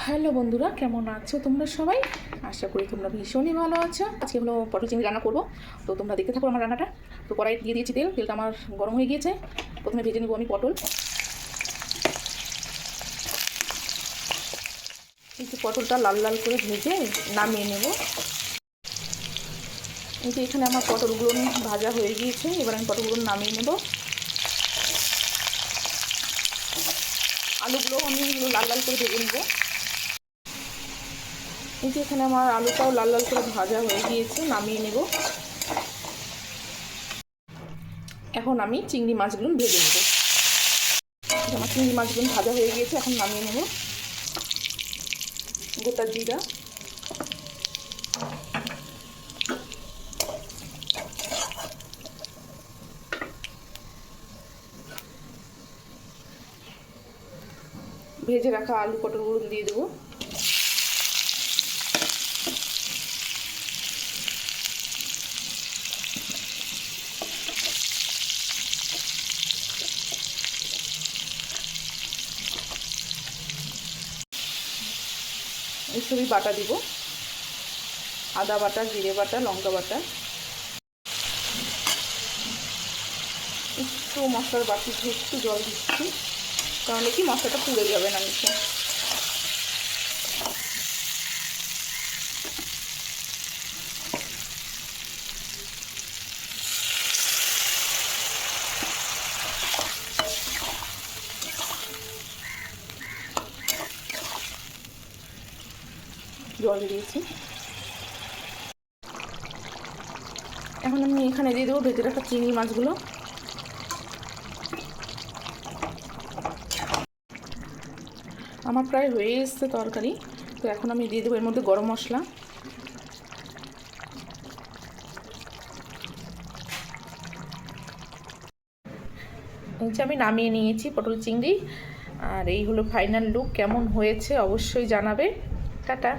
Hello বন্ধুরা, কেমন আছো তোমরা সবাই? আশা করি তোমরা ভীষণই ভালো আছো। আজকে হলো পটল চিংড়ি রান্না করবো, তো তোমরা দেখতে থাকো আমার রান্নাটা। তো কড়াই দিয়ে দিয়েছি তেলটা আমার গরম হয়ে গিয়েছে। প্রথমে ভেজে নেবো আমি পটল। এই যে পটলটা লাল লাল করে ভেজে নামিয়ে নেব। এই যে এখানে আমার পটলগুলো ভাজা হয়ে গিয়েছে, এবার আমি পটলগুলো নামিয়ে নেব। আলুগুলো আমি লাল লাল করে ভেজে নেবো। এই যে এখানে আমার আলুটাও লাল লাল করে ভাজা হয়ে গিয়েছে, নামিয়ে নেব। এখন আমি চিংড়ি মাছগুলো ভেজে নেব। আমার চিংড়ি মাছগুলো ভাজা হয়ে গিয়েছে, এখন নামিয়ে নেব। গোটা জিরা, ভেজে রাখা আলু পটলগুলো দিয়ে দেবো। এইসবই বাটা দিব, আদা বাটা, জিরে বাটা, লঙ্কা বাটা। একটু মশলার বাটিতে একটু জল দিচ্ছি, তাহলে কি মশলাটা পুড়ে যাবে না নিচে। জল দিয়েছি। এখন আমি এখানে দিয়ে দেবো ভেজে রাখা চিংড়ি মাছগুলো। আমার প্রায় হয়ে এসছে তরকারি, তো এখন আমি দিয়ে দেবো এর মধ্যে গরম মশলা। এই যে আমি নামিয়ে নিয়েছি পটল চিংড়ি, আর এই হলো ফাইনাল লুক। কেমন হয়েছে অবশ্যই জানাবে। টাটা।